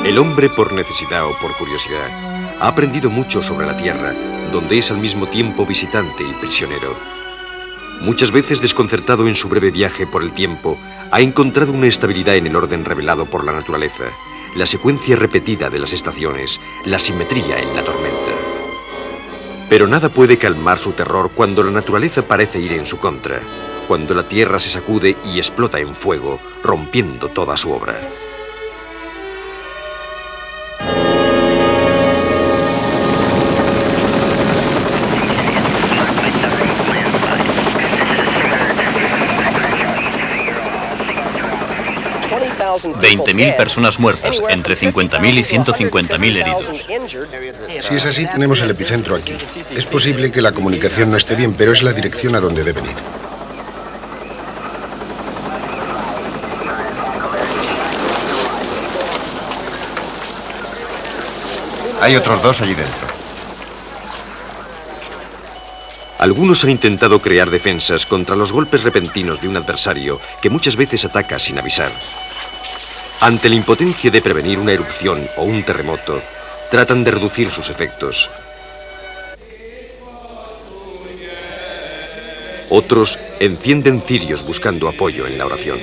El hombre, por necesidad o por curiosidad, ha aprendido mucho sobre la Tierra, donde es al mismo tiempo visitante y prisionero. Muchas veces, desconcertado en su breve viaje por el tiempo, ha encontrado una estabilidad en el orden revelado por la naturaleza, la secuencia repetida de las estaciones, la simetría en la tormenta. Pero nada puede calmar su terror cuando la naturaleza parece ir en su contra, cuando la Tierra se sacude y explota en fuego, rompiendo toda su obra. $20.000 personas muertas, entre 50.000 y 150.000 heridos. Si es así, tenemos el epicentro aquí. Es posible que la comunicación no esté bien, pero es la dirección a donde deben ir. Hay otros dos allí dentro. Algunos han intentado crear defensas contra los golpes repentinos de un adversario que muchas veces ataca sin avisar. Ante la impotencia de prevenir una erupción o un terremoto, tratan de reducir sus efectos. Otros encienden cirios buscando apoyo en la oración.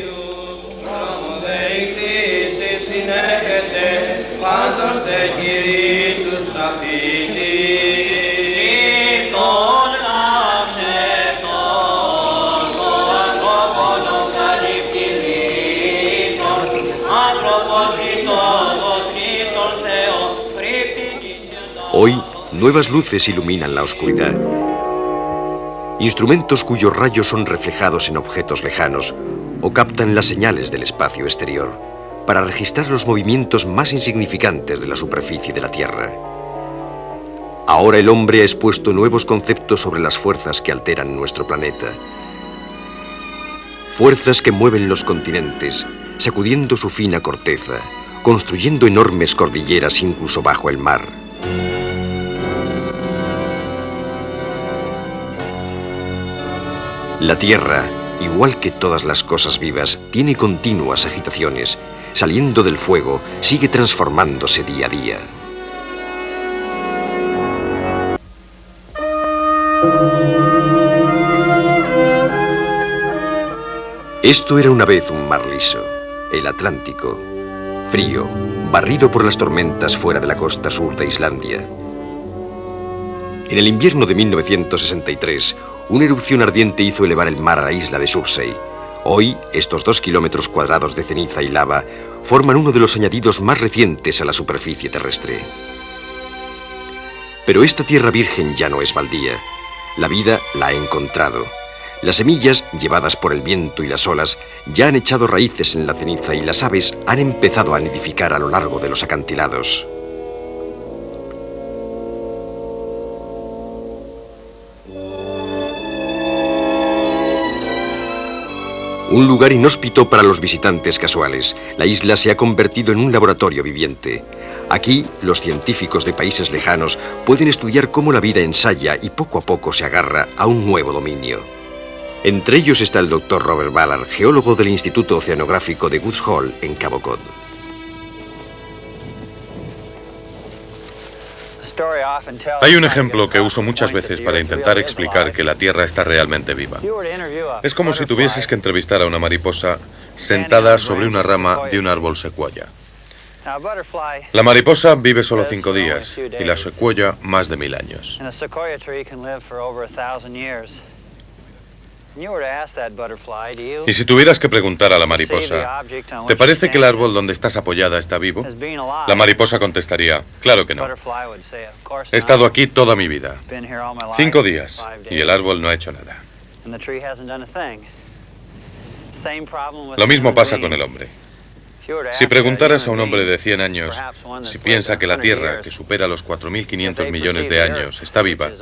Hoy, nuevas luces iluminan la oscuridad. Instrumentos cuyos rayos son reflejados en objetos lejanos o captan las señales del espacio exterior para registrar los movimientos más insignificantes de la superficie de la Tierra. Ahora el hombre ha expuesto nuevos conceptos sobre las fuerzas que alteran nuestro planeta. Fuerzas que mueven los continentes, sacudiendo su fina corteza, construyendo enormes cordilleras incluso bajo el mar. La Tierra, igual que todas las cosas vivas, tiene continuas agitaciones. Saliendo del fuego, sigue transformándose día a día. Esto era una vez un mar liso, el Atlántico, frío, barrido por las tormentas fuera de la costa sur de Islandia. En el invierno de 1963, una erupción ardiente hizo elevar el mar a la isla de Surtsey. Hoy, estos 2 kilómetros cuadrados de ceniza y lava forman uno de los añadidos más recientes a la superficie terrestre. Pero esta tierra virgen ya no es baldía. La vida la ha encontrado. Las semillas, llevadas por el viento y las olas, ya han echado raíces en la ceniza y las aves han empezado a nidificar a lo largo de los acantilados. Un lugar inhóspito para los visitantes casuales, la isla se ha convertido en un laboratorio viviente. Aquí, los científicos de países lejanos pueden estudiar cómo la vida ensaya y poco a poco se agarra a un nuevo dominio. Entre ellos está el Dr. Robert Ballard, geólogo del Instituto Oceanográfico de Woods Hole, en Cabo Cod. Hay un ejemplo que uso muchas veces para intentar explicar que la Tierra está realmente viva. Es como si tuvieses que entrevistar a una mariposa sentada sobre una rama de un árbol secuoya. La mariposa vive solo 5 días y la secuoya más de 1000 años. Y si tuvieras que preguntar a la mariposa, ¿te parece que el árbol donde estás apoyada está vivo? La mariposa contestaría, claro que no. He estado aquí toda mi vida, 5 días, y el árbol no ha hecho nada. Lo mismo pasa con el hombre. Si preguntaras a un hombre de 100 años si piensa que la Tierra, que supera los 4.500 millones de años, está viva,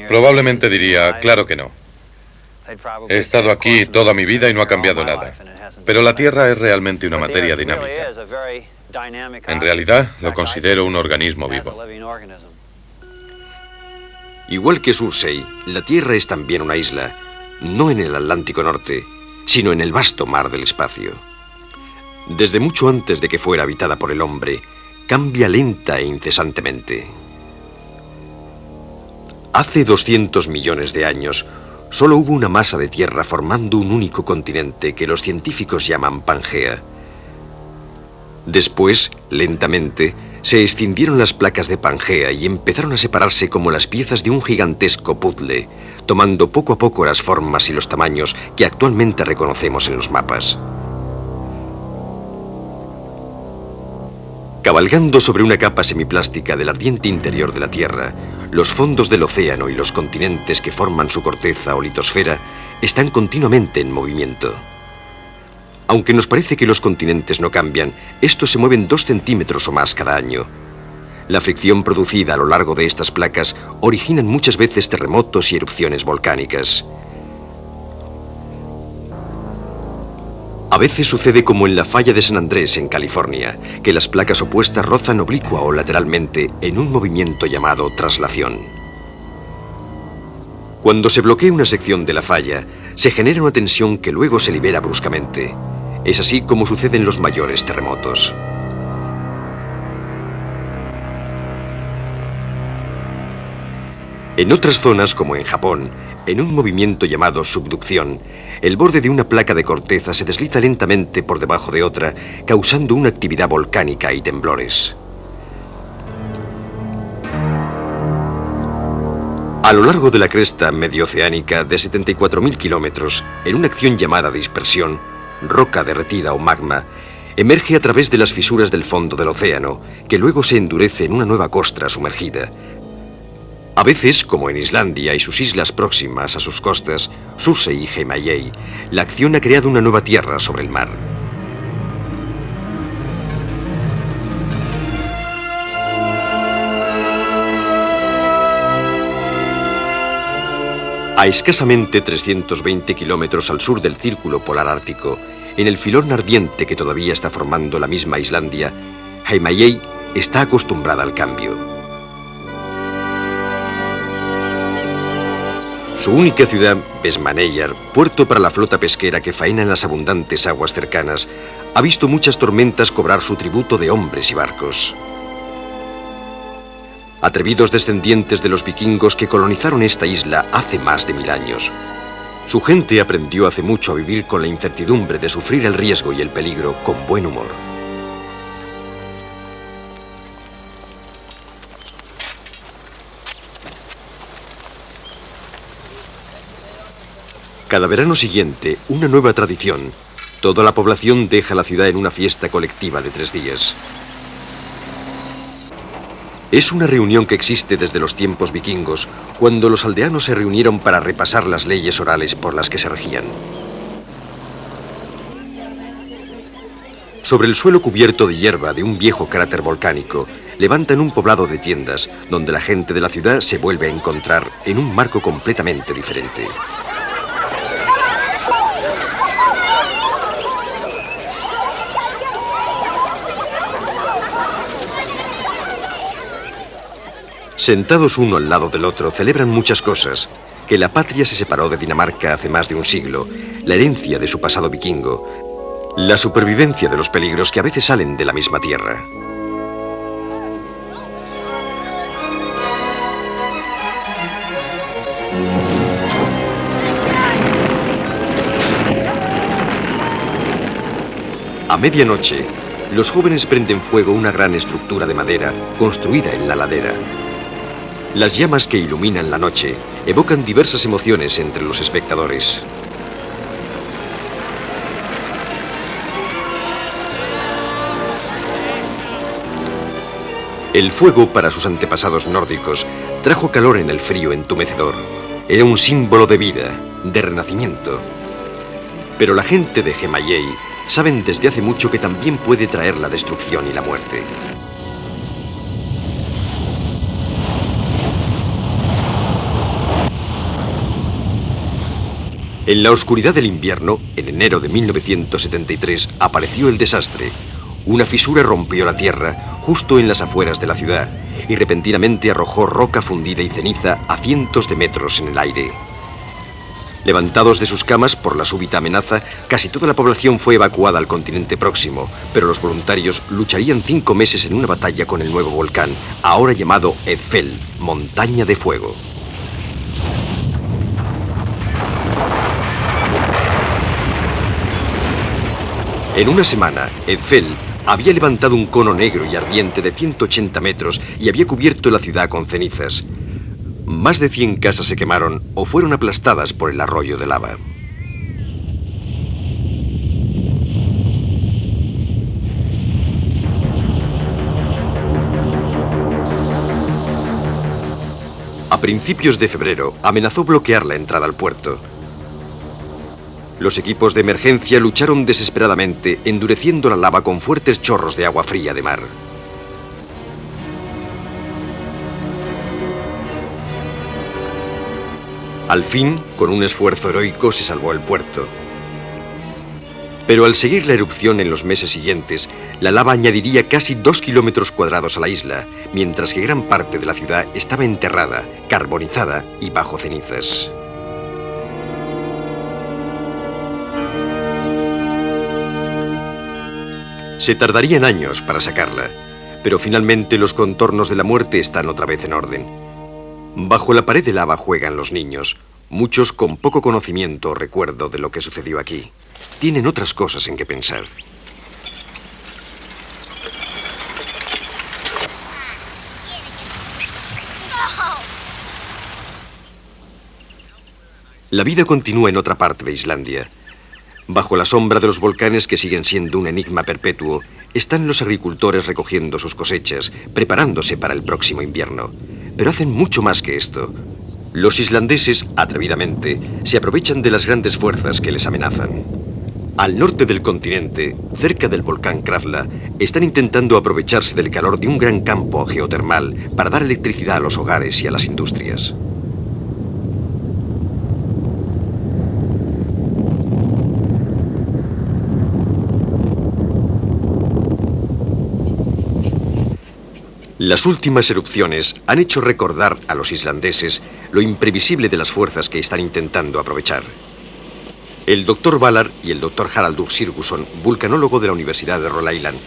probablemente diría, claro que no. He estado aquí toda mi vida y no ha cambiado nada. Pero la Tierra es realmente una materia dinámica. En realidad, lo considero un organismo vivo. Igual que Surtsey, la Tierra es también una isla, no en el Atlántico Norte, sino en el vasto mar del espacio. Desde mucho antes de que fuera habitada por el hombre, cambia lenta e incesantemente. Hace 200 millones de años, solo hubo una masa de tierra formando un único continente que los científicos llaman Pangea. Después, lentamente, se extendieron las placas de Pangea y empezaron a separarse como las piezas de un gigantesco puzzle, tomando poco a poco las formas y los tamaños que actualmente reconocemos en los mapas. Cabalgando sobre una capa semiplástica del ardiente interior de la Tierra, los fondos del océano y los continentes que forman su corteza o litosfera están continuamente en movimiento. Aunque nos parece que los continentes no cambian, estos se mueven 2 centímetros o más cada año. La fricción producida a lo largo de estas placas originan muchas veces terremotos y erupciones volcánicas. A veces sucede como en la falla de San Andrés, en California, que las placas opuestas rozan oblicua o lateralmente en un movimiento llamado traslación. Cuando se bloquea una sección de la falla, se genera una tensión que luego se libera bruscamente. Es así como sucede en los mayores terremotos. En otras zonas, como en Japón, en un movimiento llamado subducción, el borde de una placa de corteza se desliza lentamente por debajo de otra, causando una actividad volcánica y temblores. A lo largo de la cresta medioceánica de 74.000 kilómetros, en una acción llamada dispersión, roca derretida o magma, emerge a través de las fisuras del fondo del océano, que luego se endurece en una nueva costra sumergida. A veces, como en Islandia y sus islas próximas a sus costas, Surtsey y Heimaey, la acción ha creado una nueva tierra sobre el mar. A escasamente 320 kilómetros al sur del Círculo Polar Ártico, en el filón ardiente que todavía está formando la misma Islandia, Heimaey está acostumbrada al cambio. Su única ciudad, Vestmannaeyjar, puerto para la flota pesquera que faena en las abundantes aguas cercanas, ha visto muchas tormentas cobrar su tributo de hombres y barcos. Atrevidos descendientes de los vikingos que colonizaron esta isla hace más de 1000 años. Su gente aprendió hace mucho a vivir con la incertidumbre de sufrir el riesgo y el peligro con buen humor. Cada verano siguiente, una nueva tradición. Toda la población deja la ciudad en una fiesta colectiva de 3 días. Es una reunión que existe desde los tiempos vikingos, cuando los aldeanos se reunieron para repasar las leyes orales por las que se regían. Sobre el suelo cubierto de hierba de un viejo cráter volcánico, levantan un poblado de tiendas, donde la gente de la ciudad se vuelve a encontrar en un marco completamente diferente. Sentados uno al lado del otro, celebran muchas cosas. Que la patria se separó de Dinamarca hace más de un siglo, la herencia de su pasado vikingo, la supervivencia de los peligros que a veces salen de la misma tierra. A medianoche, los jóvenes prenden fuego una gran estructura de madera construida en la ladera. Las llamas que iluminan la noche evocan diversas emociones entre los espectadores. El fuego, para sus antepasados nórdicos, trajo calor en el frío entumecedor. Era un símbolo de vida, de renacimiento. Pero la gente de Heimaey saben desde hace mucho que también puede traer la destrucción y la muerte. En la oscuridad del invierno, en enero de 1973, apareció el desastre. Una fisura rompió la tierra justo en las afueras de la ciudad y repentinamente arrojó roca fundida y ceniza a cientos de metros en el aire. Levantados de sus camas por la súbita amenaza, casi toda la población fue evacuada al continente próximo, pero los voluntarios lucharían 5 meses en una batalla con el nuevo volcán, ahora llamado Eifel, montaña de fuego. En una semana, Eifel había levantado un cono negro y ardiente de 180 metros y había cubierto la ciudad con cenizas. Más de 100 casas se quemaron o fueron aplastadas por el arroyo de lava. A principios de febrero amenazó bloquear la entrada al puerto. Los equipos de emergencia lucharon desesperadamente, endureciendo la lava con fuertes chorros de agua fría de mar. Al fin, con un esfuerzo heroico, se salvó el puerto. Pero al seguir la erupción en los meses siguientes, la lava añadiría casi 2 kilómetros cuadrados a la isla, mientras que gran parte de la ciudad estaba enterrada, carbonizada y bajo cenizas. Se tardarían años para sacarla, pero finalmente los contornos de la muerte están otra vez en orden. Bajo la pared de lava juegan los niños, muchos con poco conocimiento o recuerdo de lo que sucedió aquí. Tienen otras cosas en que pensar. La vida continúa en otra parte de Islandia. Bajo la sombra de los volcanes, que siguen siendo un enigma perpetuo, están los agricultores recogiendo sus cosechas, preparándose para el próximo invierno. Pero hacen mucho más que esto. Los islandeses, atrevidamente, se aprovechan de las grandes fuerzas que les amenazan. Al norte del continente, cerca del volcán Krafla, están intentando aprovecharse del calor de un gran campo geotermal para dar electricidad a los hogares y a las industrias. Las últimas erupciones han hecho recordar a los islandeses lo imprevisible de las fuerzas que están intentando aprovechar. El Dr. Valar y el Dr. Haraldur Sigurðsson, vulcanólogo de la Universidad de Rhode Island,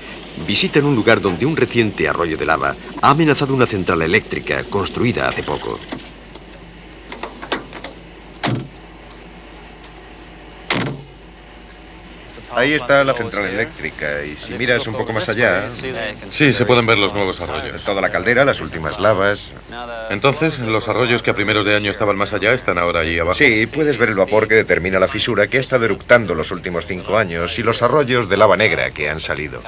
visitan un lugar donde un reciente arroyo de lava ha amenazado una central eléctrica construida hace poco. Ahí está la central eléctrica y si miras un poco más allá... Sí, se pueden ver los nuevos arroyos. Toda la caldera, las últimas lavas... Entonces, los arroyos que a primeros de año estaban más allá están ahora allí abajo. Sí, puedes ver el vapor que determina la fisura que ha estado eructando los últimos 5 años y los arroyos de lava negra que han salido.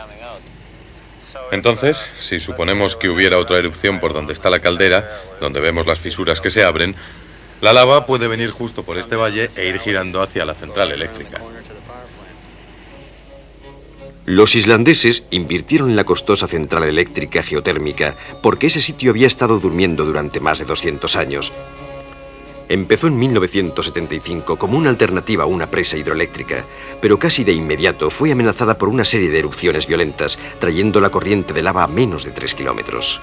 Entonces, si suponemos que hubiera otra erupción por donde está la caldera, donde vemos las fisuras que se abren, la lava puede venir justo por este valle e ir girando hacia la central eléctrica. Los islandeses invirtieron en la costosa central eléctrica geotérmica porque ese sitio había estado durmiendo durante más de 200 años. Empezó en 1975 como una alternativa a una presa hidroeléctrica, pero casi de inmediato fue amenazada por una serie de erupciones violentas, trayendo la corriente de lava a menos de 3 kilómetros.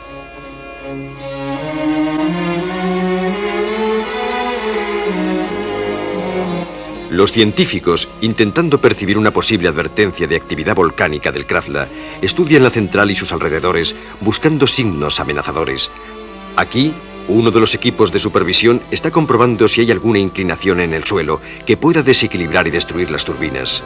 Los científicos, intentando percibir una posible advertencia de actividad volcánica del Krafla, estudian la central y sus alrededores, buscando signos amenazadores. Aquí, uno de los equipos de supervisión está comprobando si hay alguna inclinación en el suelo que pueda desequilibrar y destruir las turbinas.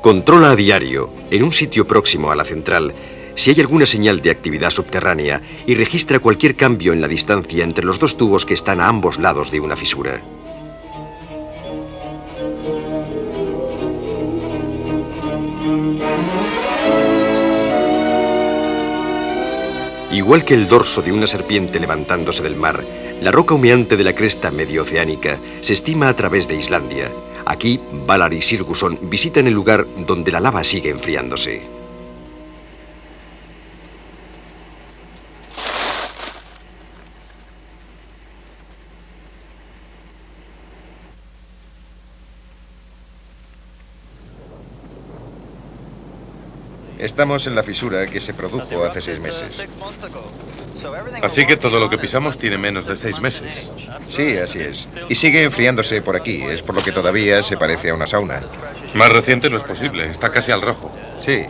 Controla a diario, en un sitio próximo a la central, si hay alguna señal de actividad subterránea y registra cualquier cambio en la distancia entre los dos tubos que están a ambos lados de una fisura. Igual que el dorso de una serpiente levantándose del mar, la roca humeante de la cresta medio-oceánica se estima a través de Islandia. Aquí, Valar y Sigurðsson visitan el lugar donde la lava sigue enfriándose. Estamos en la fisura que se produjo hace 6 meses. Así que todo lo que pisamos tiene menos de 6 meses. Sí, así es. Y sigue enfriándose por aquí. Es por lo que todavía se parece a una sauna. Más reciente no es posible. Está casi al rojo. Sí.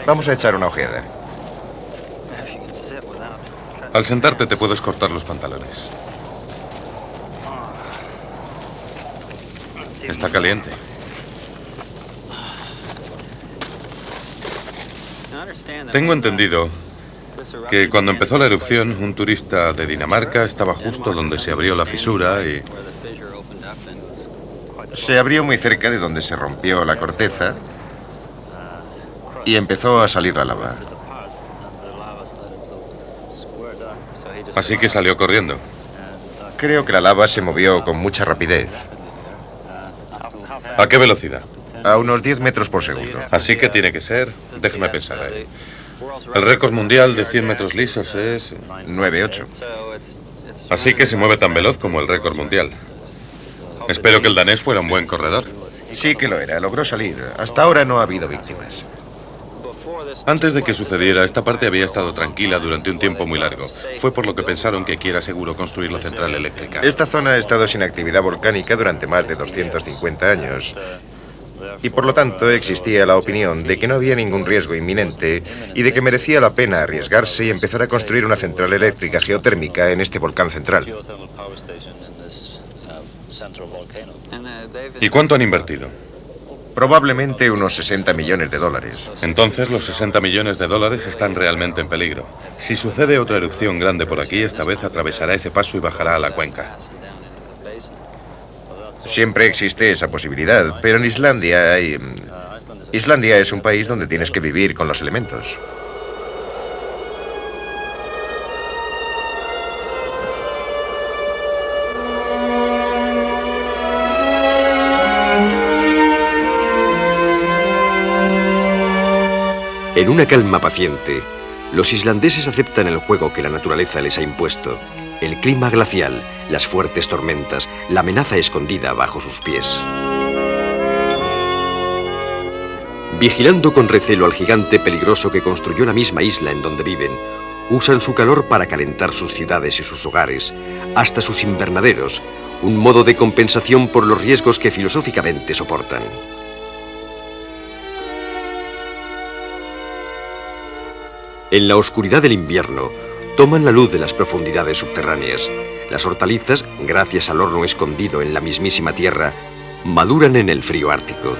Vamos a echar una ojeada. Al sentarte te puedes cortar los pantalones. Está caliente. Tengo entendido que cuando empezó la erupción, un turista de Dinamarca estaba justo donde se abrió la fisura y... Se abrió muy cerca de donde se rompió la corteza y empezó a salir la lava. Así que salió corriendo. Creo que la lava se movió con mucha rapidez. ¿A qué velocidad? A unos 10 metros por segundo. Así que tiene que ser... Déjeme pensar ahí. El récord mundial de 100 metros lisos es... 9,8. Así que se mueve tan veloz como el récord mundial. Espero que el danés fuera un buen corredor. Sí que lo era, logró salir. Hasta ahora no ha habido víctimas. Antes de que sucediera, esta parte había estado tranquila durante un tiempo muy largo. Fue por lo que pensaron que aquí era seguro construir la central eléctrica. Esta zona ha estado sin actividad volcánica durante más de 250 años. Y por lo tanto existía la opinión de que no había ningún riesgo inminente y de que merecía la pena arriesgarse y empezar a construir una central eléctrica geotérmica en este volcán central. ¿Y cuánto han invertido? Probablemente unos 60 millones de dólares. Entonces los 60 millones de dólares están realmente en peligro. Si sucede otra erupción grande por aquí, esta vez atravesará ese paso y bajará a la cuenca. Siempre existe esa posibilidad, pero en Islandia hay... Islandia es un país donde tienes que vivir con los elementos. En una calma paciente, los islandeses aceptan el juego que la naturaleza les ha impuesto. El clima glacial, las fuertes tormentas, la amenaza escondida bajo sus pies. Vigilando con recelo al gigante peligroso que construyó la misma isla en donde viven, usan su calor para calentar sus ciudades y sus hogares, hasta sus invernaderos, un modo de compensación por los riesgos que filosóficamente soportan. En la oscuridad del invierno, toman la luz de las profundidades subterráneas. Las hortalizas, gracias al horno escondido en la mismísima tierra, maduran en el frío ártico.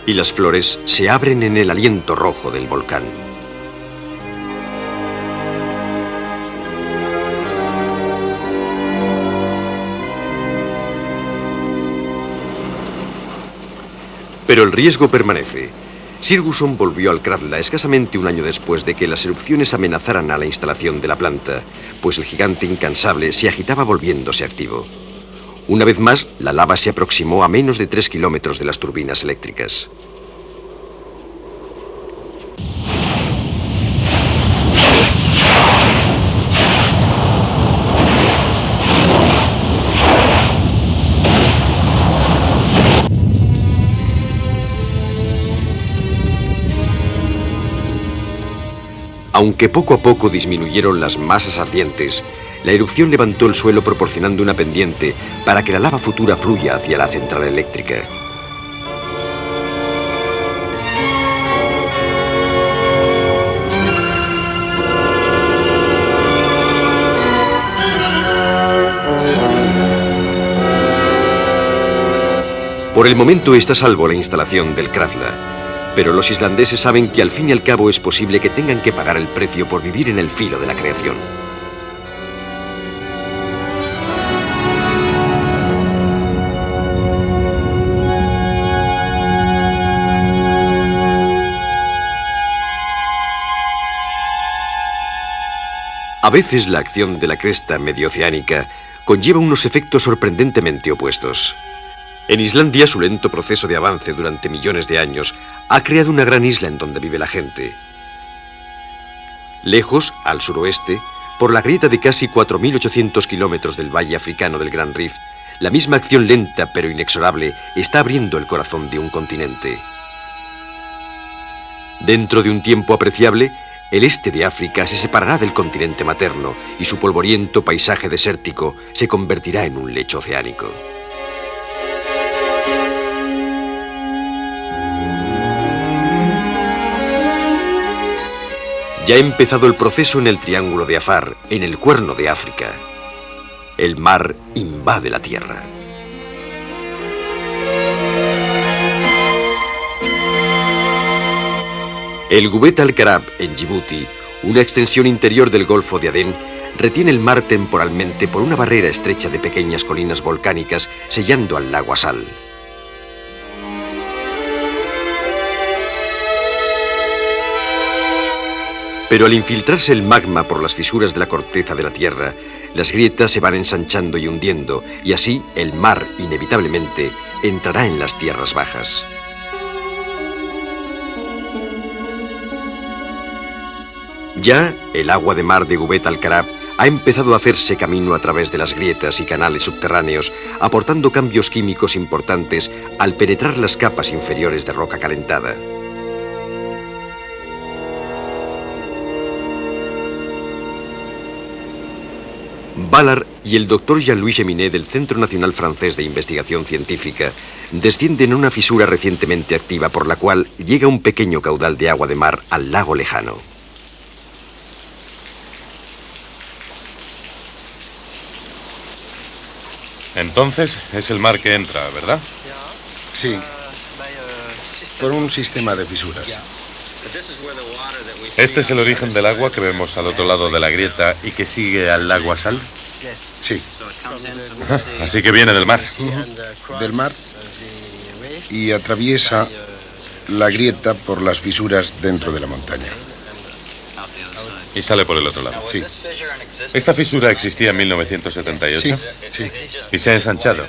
Y las flores se abren en el aliento rojo del volcán. Pero el riesgo permanece. Sigurdsson volvió al Krafla escasamente un año después de que las erupciones amenazaran a la instalación de la planta, pues el gigante incansable se agitaba volviéndose activo. Una vez más, la lava se aproximó a menos de 3 kilómetros de las turbinas eléctricas. Aunque poco a poco disminuyeron las masas ardientes, la erupción levantó el suelo proporcionando una pendiente para que la lava futura fluya hacia la central eléctrica. Por el momento está a salvo la instalación del Krafla. Pero los islandeses saben que al fin y al cabo es posible que tengan que pagar el precio por vivir en el filo de la creación. A veces la acción de la cresta medio-oceánica conlleva unos efectos sorprendentemente opuestos. En Islandia, su lento proceso de avance durante millones de años ha creado una gran isla en donde vive la gente. Lejos, al suroeste, por la grieta de casi 4.800 kilómetros del valle africano del Gran Rift, la misma acción lenta pero inexorable está abriendo el corazón de un continente. Dentro de un tiempo apreciable, el este de África se separará del continente materno y su polvoriento paisaje desértico se convertirá en un lecho oceánico. Ya ha empezado el proceso en el Triángulo de Afar, en el Cuerno de África. El mar invade la tierra. El Gubet al-Karab, en Djibouti, una extensión interior del Golfo de Adén, retiene el mar temporalmente por una barrera estrecha de pequeñas colinas volcánicas sellando al lago Assal. Pero al infiltrarse el magma por las fisuras de la corteza de la Tierra, las grietas se van ensanchando y hundiendo, y así el mar, inevitablemente, entrará en las tierras bajas. Ya el agua de mar de Gubet al-Karab ha empezado a hacerse camino a través de las grietas y canales subterráneos, aportando cambios químicos importantes al penetrar las capas inferiores de roca calentada. Ballard y el doctor Jean-Louis Geminet del Centro Nacional Francés de Investigación Científica descienden en una fisura recientemente activa por la cual llega un pequeño caudal de agua de mar al lago lejano. Entonces, es el mar que entra, ¿verdad? Sí, por un sistema de fisuras. ¿Este es el origen del agua que vemos al otro lado de la grieta y que sigue al lago Assal? Sí. Así que viene del mar. Del mar y atraviesa la grieta por las fisuras dentro de la montaña. Y sale por el otro lado. Sí. ¿Esta fisura existía en 1978? Sí, sí. ¿Y se ha ensanchado?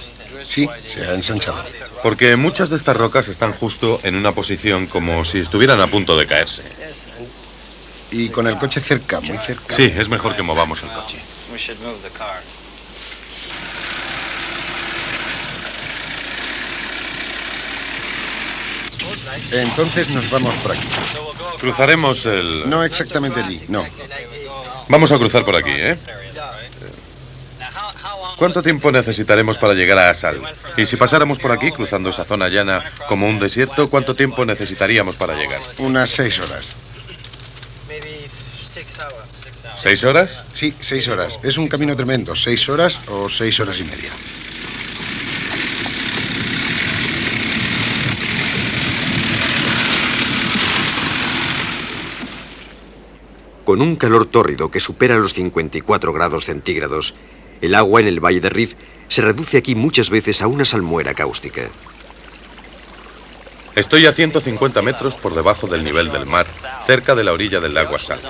Sí, se ha ensanchado. Porque muchas de estas rocas están justo en una posición como si estuvieran a punto de caerse. Y con el coche cerca, muy cerca. Sí, es mejor que movamos el coche. Entonces nos vamos por aquí. Cruzaremos el... No exactamente allí, no. Vamos a cruzar por aquí, ¿eh? ¿Cuánto tiempo necesitaremos para llegar a Assal? Y si pasáramos por aquí, cruzando esa zona llana como un desierto, ¿cuánto tiempo necesitaríamos para llegar? Unas 6 horas. ¿6 horas? Sí, 6 horas. Es un camino tremendo. 6 horas o 6 horas y media. Con un calor tórrido que supera los 54 grados centígrados, el agua en el valle de Rif se reduce aquí muchas veces a una salmuera cáustica. Estoy a 150 metros por debajo del nivel del mar, cerca de la orilla del lago Assal.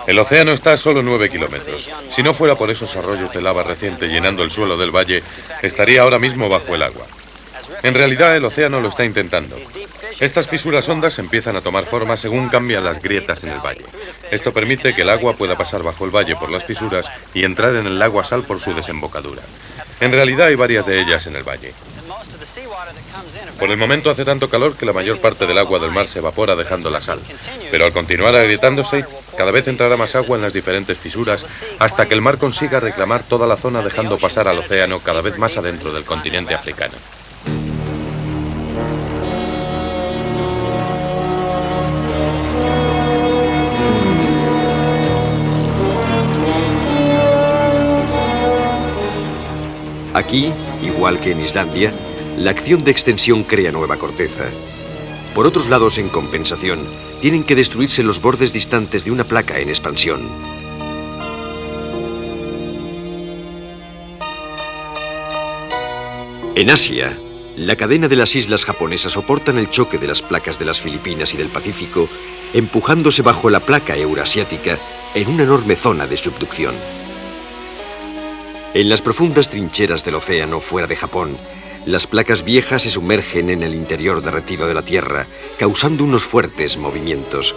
El océano está a solo 9 kilómetros. Si no fuera por esos arroyos de lava reciente llenando el suelo del valle, estaría ahora mismo bajo el agua. En realidad, el océano lo está intentando. Estas fisuras hondas empiezan a tomar forma según cambian las grietas en el valle. Esto permite que el agua pueda pasar bajo el valle por las fisuras y entrar en el lago Assal por su desembocadura. En realidad hay varias de ellas en el valle. Por el momento hace tanto calor que la mayor parte del agua del mar se evapora dejando la sal. Pero al continuar agrietándose, cada vez entrará más agua en las diferentes fisuras hasta que el mar consiga reclamar toda la zona dejando pasar al océano cada vez más adentro del continente africano. Aquí, igual que en Islandia, la acción de extensión crea nueva corteza. Por otros lados, en compensación, tienen que destruirse los bordes distantes de una placa en expansión. En Asia, la cadena de las islas japonesas soportan el choque de las placas de las Filipinas y del Pacífico, empujándose bajo la placa eurasiática en una enorme zona de subducción. En las profundas trincheras del océano fuera de Japón, las placas viejas se sumergen en el interior derretido de la Tierra, causando unos fuertes movimientos.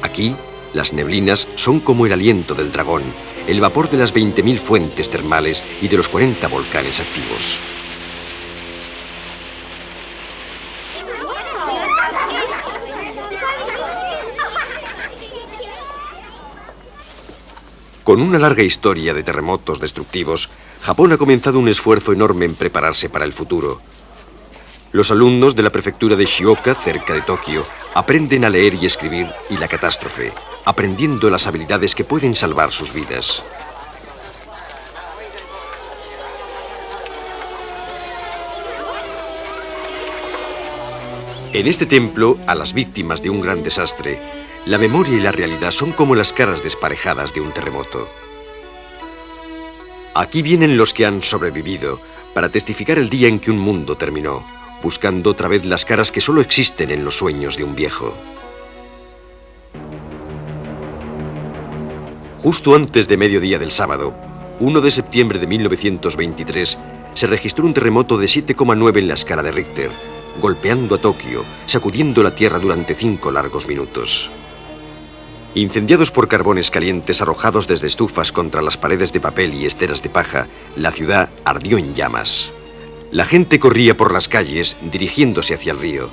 Aquí, las neblinas son como el aliento del dragón, el vapor de las 20.000 fuentes termales y de los 40 volcanes activos. Con una larga historia de terremotos destructivos, Japón ha comenzado un esfuerzo enorme en prepararse para el futuro. Los alumnos de la prefectura de Shioka, cerca de Tokio, aprenden a leer y escribir y la catástrofe, aprendiendo las habilidades que pueden salvar sus vidas. En este templo, a las víctimas de un gran desastre, la memoria y la realidad son como las caras desparejadas de un terremoto. Aquí vienen los que han sobrevivido para testificar el día en que un mundo terminó, buscando otra vez las caras que solo existen en los sueños de un viejo. Justo antes de mediodía del sábado, 1 de septiembre de 1923, se registró un terremoto de 7,9 en la escala de Richter, golpeando a Tokio, sacudiendo la tierra durante 5 largos minutos. Incendiados por carbones calientes arrojados desde estufas contra las paredes de papel y esteras de paja, la ciudad ardió en llamas. La gente corría por las calles, dirigiéndose hacia el río.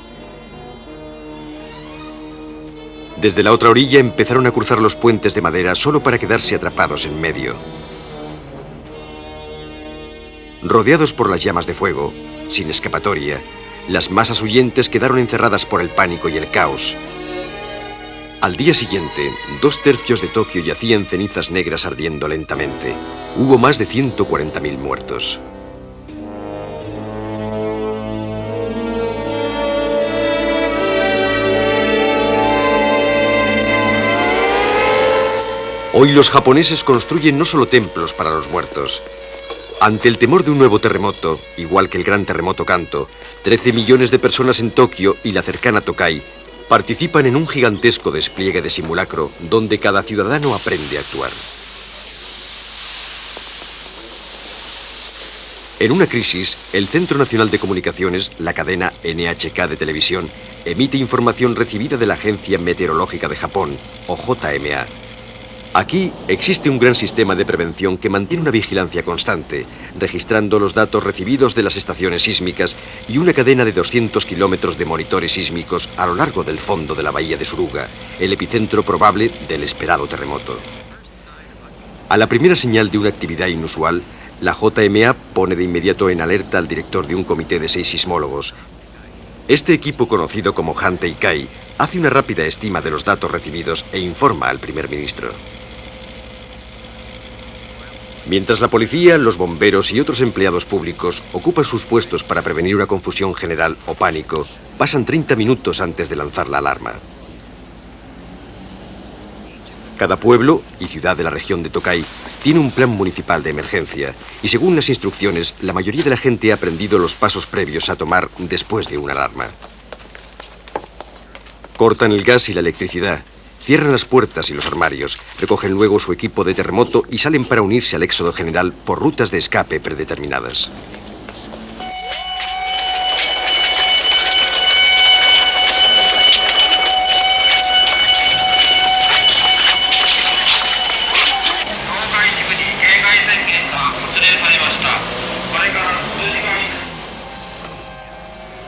Desde la otra orilla empezaron a cruzar los puentes de madera solo para quedarse atrapados en medio. Rodeados por las llamas de fuego, sin escapatoria, las masas huyentes quedaron encerradas por el pánico y el caos. Al día siguiente, 2/3 de Tokio yacía en cenizas negras ardiendo lentamente. Hubo más de 140.000 muertos. Hoy los japoneses construyen no solo templos para los muertos. Ante el temor de un nuevo terremoto, igual que el gran terremoto Kanto, 13 millones de personas en Tokio y la cercana Tokai participan en un gigantesco despliegue de simulacro donde cada ciudadano aprende a actuar. En una crisis, el Centro Nacional de Comunicaciones, la cadena NHK de televisión, emite información recibida de la Agencia Meteorológica de Japón, o JMA. Aquí existe un gran sistema de prevención que mantiene una vigilancia constante, registrando los datos recibidos de las estaciones sísmicas y una cadena de 200 kilómetros de monitores sísmicos a lo largo del fondo de la bahía de Suruga, el epicentro probable del esperado terremoto. A la primera señal de una actividad inusual, la JMA pone de inmediato en alerta al director de un comité de 6 sismólogos. Este equipo, conocido como Hanteikai, hace una rápida estima de los datos recibidos e informa al primer ministro. Mientras la policía, los bomberos y otros empleados públicos ocupan sus puestos para prevenir una confusión general o pánico, pasan 30 minutos antes de lanzar la alarma. Cada pueblo y ciudad de la región de Tokai tiene un plan municipal de emergencia y según las instrucciones, la mayoría de la gente ha aprendido los pasos previos a tomar después de una alarma. Cortan el gas y la electricidad, cierran las puertas y los armarios, recogen luego su equipo de terremoto y salen para unirse al éxodo general por rutas de escape predeterminadas.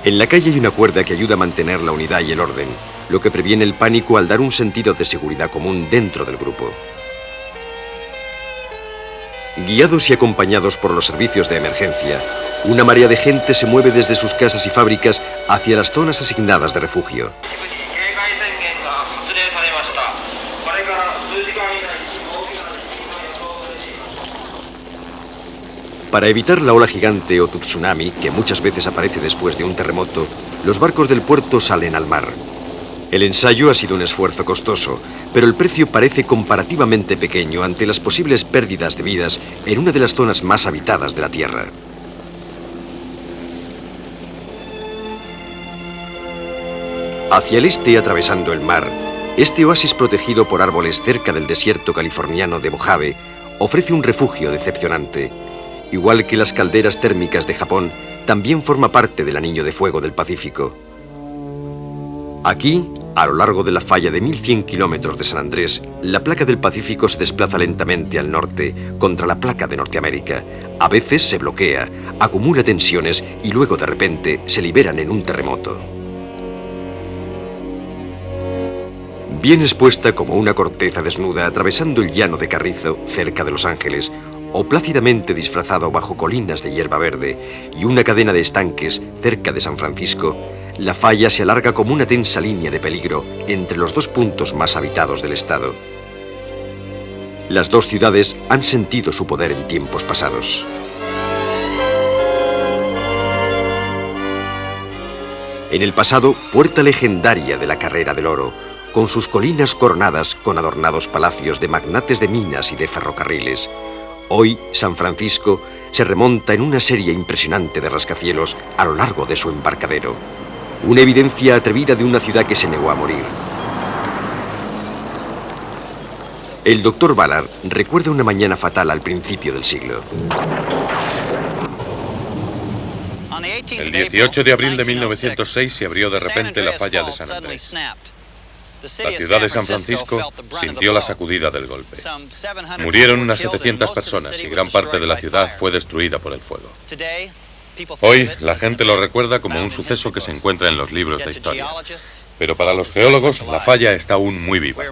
En la calle hay una cuerda que ayuda a mantener la unidad y el orden, lo que previene el pánico al dar un sentido de seguridad común dentro del grupo. Guiados y acompañados por los servicios de emergencia, una marea de gente se mueve desde sus casas y fábricas hacia las zonas asignadas de refugio. Para evitar la ola gigante o tsunami, que muchas veces aparece después de un terremoto, los barcos del puerto salen al mar. El ensayo ha sido un esfuerzo costoso, pero el precio parece comparativamente pequeño ante las posibles pérdidas de vidas en una de las zonas más habitadas de la Tierra. Hacia el este, atravesando el mar, este oasis protegido por árboles cerca del desierto californiano de Mojave ofrece un refugio decepcionante. Igual que las calderas térmicas de Japón, también forma parte del anillo de fuego del Pacífico. Aquí, a lo largo de la falla de 1100 kilómetros de San Andrés, la placa del Pacífico se desplaza lentamente al norte contra la placa de Norteamérica. A veces se bloquea, acumula tensiones y luego de repente se liberan en un terremoto. Bien expuesta como una corteza desnuda atravesando el llano de Carrizo, cerca de Los Ángeles, o plácidamente disfrazado bajo colinas de hierba verde y una cadena de estanques cerca de San Francisco, La Falla se alarga como una tensa línea de peligro entre los dos puntos más habitados del estado. Las dos ciudades han sentido su poder en tiempos pasados. En el pasado, puerta legendaria de la carrera del oro, con sus colinas coronadas con adornados palacios de magnates de minas y de ferrocarriles. Hoy, San Francisco se remonta en una serie impresionante de rascacielos a lo largo de su embarcadero. Una evidencia atrevida de una ciudad que se negó a morir. El doctor Ballard recuerda una mañana fatal al principio del siglo. El 18 de abril de 1906 se abrió de repente la falla de San Andrés. La ciudad de San Francisco sintió la sacudida del golpe. Murieron unas 700 personas y gran parte de la ciudad fue destruida por el fuego. Hoy, la gente lo recuerda como un suceso que se encuentra en los libros de historia. Pero para los geólogos, la falla está aún muy viva.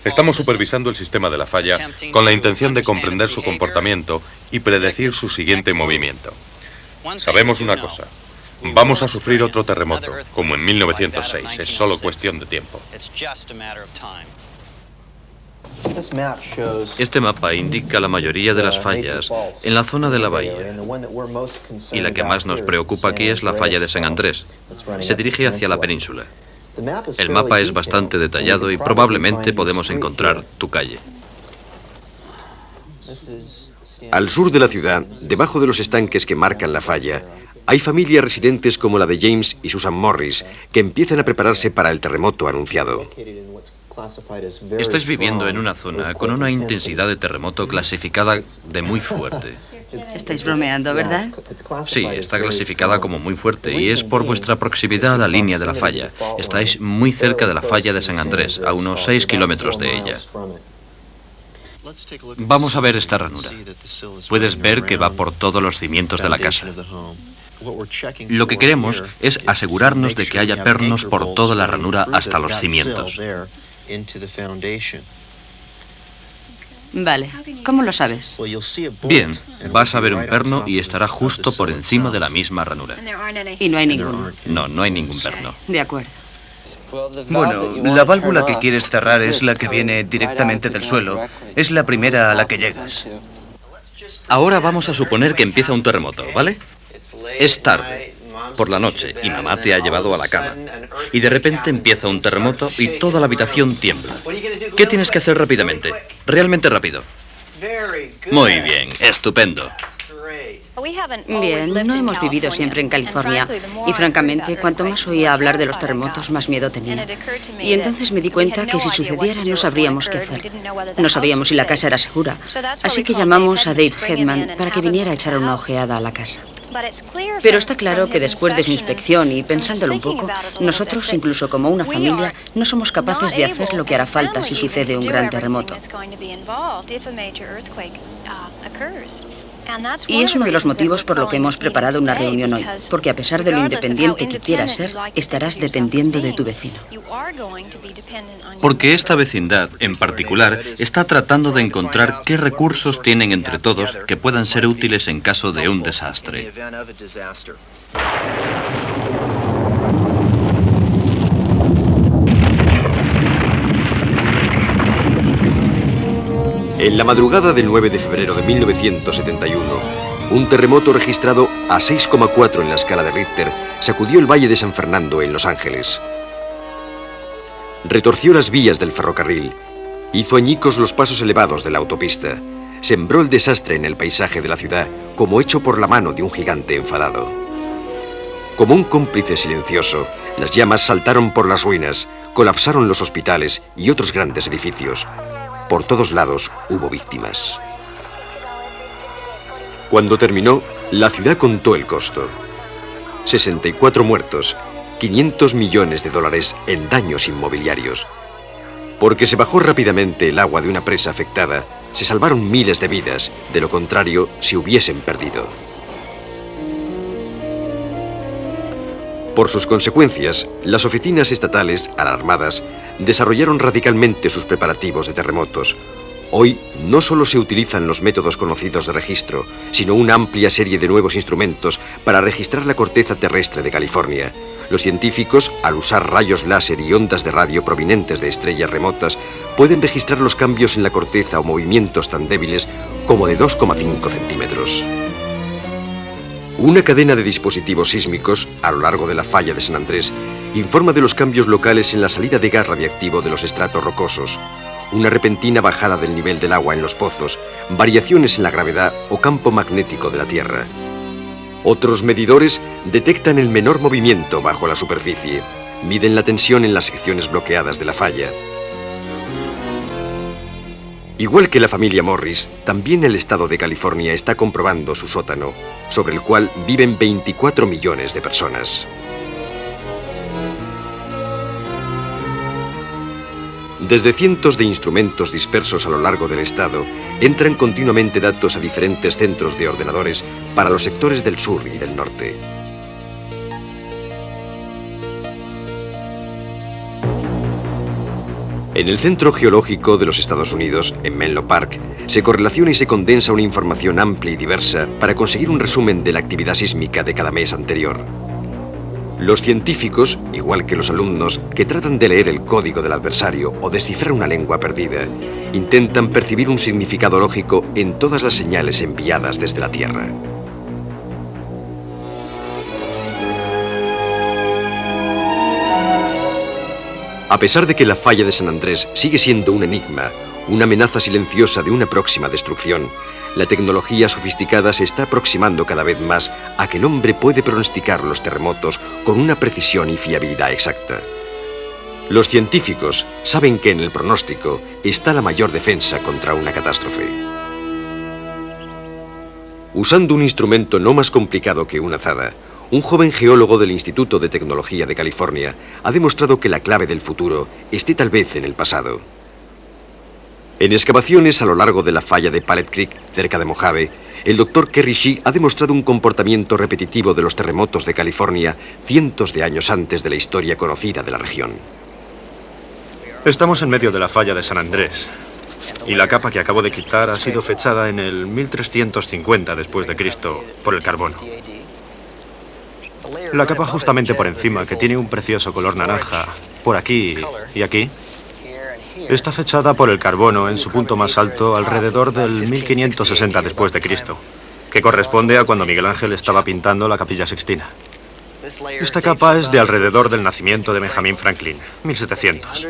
Estamos supervisando el sistema de la falla con la intención de comprender su comportamiento y predecir su siguiente movimiento. Sabemos una cosa. Vamos a sufrir otro terremoto, como en 1906. Es solo cuestión de tiempo. Este mapa indica la mayoría de las fallas en la zona de la bahía. Y la que más nos preocupa aquí es la falla de San Andrés. Se dirige hacia la península. El mapa es bastante detallado y probablemente podemos encontrar tu calle. Al sur de la ciudad, debajo de los estanques que marcan la falla, hay familias residentes como la de James y Susan Morris, que empiezan a prepararse para el terremoto anunciado. Estáis viviendo en una zona con una intensidad de terremoto clasificada de muy fuerte. Estáis bromeando, ¿verdad? Sí, está clasificada como muy fuerte y es por vuestra proximidad a la línea de la falla. Estáis muy cerca de la falla de San Andrés, a unos 6 kilómetros de ella. Vamos a ver esta ranura. Puedes ver que va por todos los cimientos de la casa. Lo que queremos es asegurarnos de que haya pernos por toda la ranura hasta los cimientos. Vale. ¿Cómo lo sabes? Bien, vas a ver un perno y estará justo por encima de la misma ranura. Y no hay ninguno. No, no hay ningún perno. De acuerdo. Bueno, la válvula que quieres cerrar es la que viene directamente del suelo. Es la primera a la que llegas. Ahora vamos a suponer que empieza un terremoto, ¿vale? Es tarde, por la noche, y mamá te ha llevado a la cama. Y de repente empieza un terremoto y toda la habitación tiembla. ¿Qué tienes que hacer rápidamente? Realmente rápido. Muy bien, estupendo. Bien, no hemos vivido siempre en California y francamente, cuanto más oía hablar de los terremotos, más miedo tenía. Y entonces me di cuenta que si sucediera no sabríamos qué hacer. No sabíamos si la casa era segura. Así que llamamos a Dave Hedman para que viniera a echar una ojeada a la casa. Pero está claro que después de su inspección y pensándolo un poco, nosotros, incluso como una familia, no somos capaces de hacer lo que hará falta si sucede un gran terremoto. Y es uno de los motivos por lo que hemos preparado una reunión hoy, porque a pesar de lo independiente que quieras ser, estarás dependiendo de tu vecino. Porque esta vecindad, en particular, está tratando de encontrar qué recursos tienen entre todos que puedan ser útiles en caso de un desastre. En la madrugada del 9 de febrero de 1971, un terremoto registrado a 6,4 en la escala de Richter sacudió el Valle de San Fernando en Los Ángeles. Retorció las vías del ferrocarril, hizo añicos los pasos elevados de la autopista, sembró el desastre en el paisaje de la ciudad como hecho por la mano de un gigante enfadado. Como un cómplice silencioso, las llamas saltaron por las ruinas, colapsaron los hospitales y otros grandes edificios. Por todos lados hubo víctimas. Cuando terminó, la ciudad contó el costo. 64 muertos, 500 millones de dólares en daños inmobiliarios. Porque se bajó rápidamente el agua de una presa afectada, se salvaron miles de vidas, de lo contrario, se hubiesen perdido. Por sus consecuencias, las oficinas estatales, alarmadas, desarrollaron radicalmente sus preparativos de terremotos. Hoy no solo se utilizan los métodos conocidos de registro, sino una amplia serie de nuevos instrumentos para registrar la corteza terrestre de California. Los científicos, al usar rayos láser y ondas de radio provenientes de estrellas remotas, pueden registrar los cambios en la corteza o movimientos tan débiles como de 2,5 centímetros. Una cadena de dispositivos sísmicos, a lo largo de la falla de San Andrés, informa de los cambios locales en la salida de gas radiactivo de los estratos rocosos, una repentina bajada del nivel del agua en los pozos, variaciones en la gravedad o campo magnético de la Tierra. Otros medidores detectan el menor movimiento bajo la superficie, miden la tensión en las secciones bloqueadas de la falla. Igual que la familia Morris, también el estado de California está comprobando su sótano, sobre el cual viven 24 millones de personas. Desde cientos de instrumentos dispersos a lo largo del estado, entran continuamente datos a diferentes centros de ordenadores para los sectores del sur y del norte. En el Centro Geológico de los Estados Unidos, en Menlo Park, se correlaciona y se condensa una información amplia y diversa para conseguir un resumen de la actividad sísmica de cada mes anterior. Los científicos, igual que los alumnos, que tratan de leer el código del adversario o descifrar una lengua perdida, intentan percibir un significado lógico en todas las señales enviadas desde la Tierra. A pesar de que la falla de San Andrés sigue siendo un enigma, una amenaza silenciosa de una próxima destrucción, la tecnología sofisticada se está aproximando cada vez más a que el hombre puede pronosticar los terremotos con una precisión y fiabilidad exacta. Los científicos saben que en el pronóstico está la mayor defensa contra una catástrofe. Usando un instrumento no más complicado que una azada, un joven geólogo del Instituto de Tecnología de California ha demostrado que la clave del futuro esté tal vez en el pasado. En excavaciones a lo largo de la falla de Pallet Creek, cerca de Mojave, el doctor Kerry Shee ha demostrado un comportamiento repetitivo de los terremotos de California cientos de años antes de la historia conocida de la región. Estamos en medio de la falla de San Andrés, y la capa que acabo de quitar ha sido fechada en el 1350 después de Cristo por el carbono. La capa justamente por encima, que tiene un precioso color naranja, por aquí y aquí, está fechada por el carbono en su punto más alto alrededor del 1560 después de Cristo, que corresponde a cuando Miguel Ángel estaba pintando la Capilla Sixtina. Esta capa es de alrededor del nacimiento de Benjamin Franklin, 1700.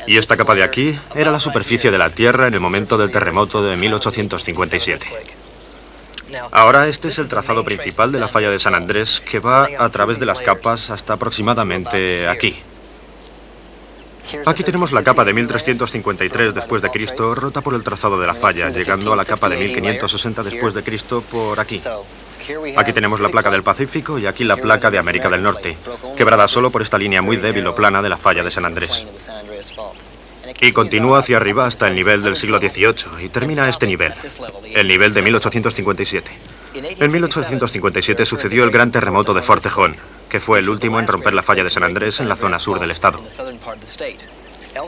Y esta capa de aquí era la superficie de la Tierra en el momento del terremoto de 1857. Ahora este es el trazado principal de la falla de San Andrés, que va a través de las capas hasta aproximadamente aquí. Aquí tenemos la capa de 1353 después de Cristo, rota por el trazado de la falla, llegando a la capa de 1560 después de Cristo por aquí. Aquí tenemos la placa del Pacífico y aquí la placa de América del Norte, quebrada solo por esta línea muy débil o plana de la falla de San Andrés. Y continúa hacia arriba hasta el nivel del siglo XVIII y termina a este nivel, el nivel de 1857. En 1857 sucedió el gran terremoto de Fort Tejon, que fue el último en romper la falla de San Andrés en la zona sur del estado.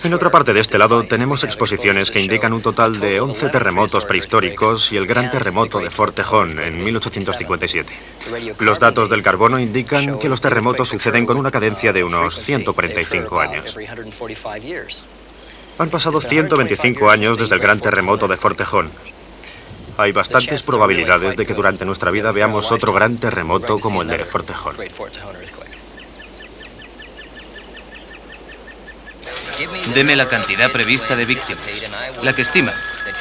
En otra parte de este lado tenemos exposiciones que indican un total de 11 terremotos prehistóricos y el gran terremoto de Fort Tejon en 1857. Los datos del carbono indican que los terremotos suceden con una cadencia de unos 145 años. Han pasado 125 años desde el gran terremoto de Fort Tejon. Hay bastantes probabilidades de que durante nuestra vida veamos otro gran terremoto como el de Fort Tejon. Deme la cantidad prevista de víctimas, la que estima,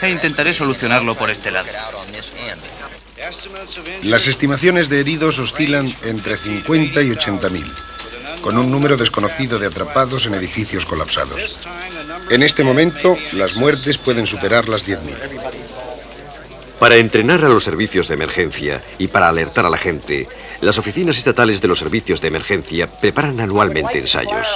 e intentaré solucionarlo por este lado. Las estimaciones de heridos oscilan entre 50 y 80.000, con un número desconocido de atrapados en edificios colapsados. En este momento, las muertes pueden superar las 10.000. Para entrenar a los servicios de emergencia y para alertar a la gente, las oficinas estatales de los servicios de emergencia preparan anualmente ensayos.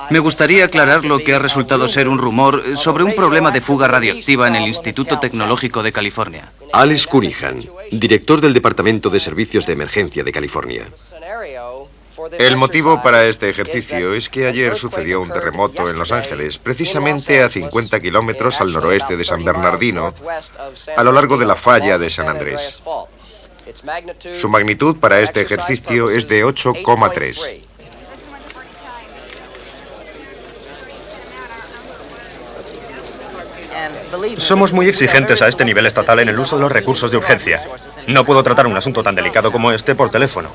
Me gustaría aclarar lo que ha resultado ser un rumor sobre un problema de fuga radioactiva en el Instituto Tecnológico de California. Alex Cunningham, director del Departamento de Servicios de Emergencia de California. El motivo para este ejercicio es que ayer sucedió un terremoto en Los Ángeles, precisamente a 50 kilómetros al noroeste de San Bernardino, a lo largo de la falla de San Andrés. Su magnitud para este ejercicio es de 8,3. Somos muy exigentes a este nivel estatal en el uso de los recursos de urgencia. No puedo tratar un asunto tan delicado como este por teléfono.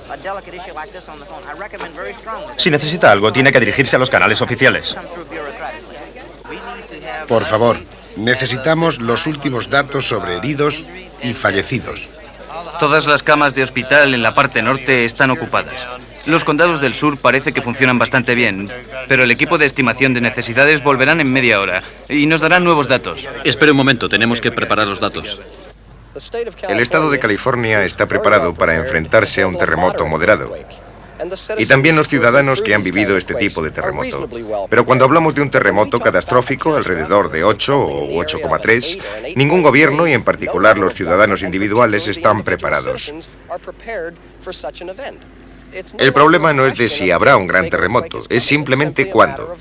Si necesita algo, tiene que dirigirse a los canales oficiales. Por favor, necesitamos los últimos datos sobre heridos y fallecidos. Todas las camas de hospital en la parte norte están ocupadas. Los condados del sur parece que funcionan bastante bien, pero el equipo de estimación de necesidades volverán en media hora y nos darán nuevos datos. Espere un momento, tenemos que preparar los datos. El estado de California está preparado para enfrentarse a un terremoto moderado. Y también los ciudadanos que han vivido este tipo de terremoto. Pero cuando hablamos de un terremoto catastrófico, alrededor de 8 o 8,3, ningún gobierno y en particular los ciudadanos individuales están preparados. El problema no es de si habrá un gran terremoto, es simplemente cuándo.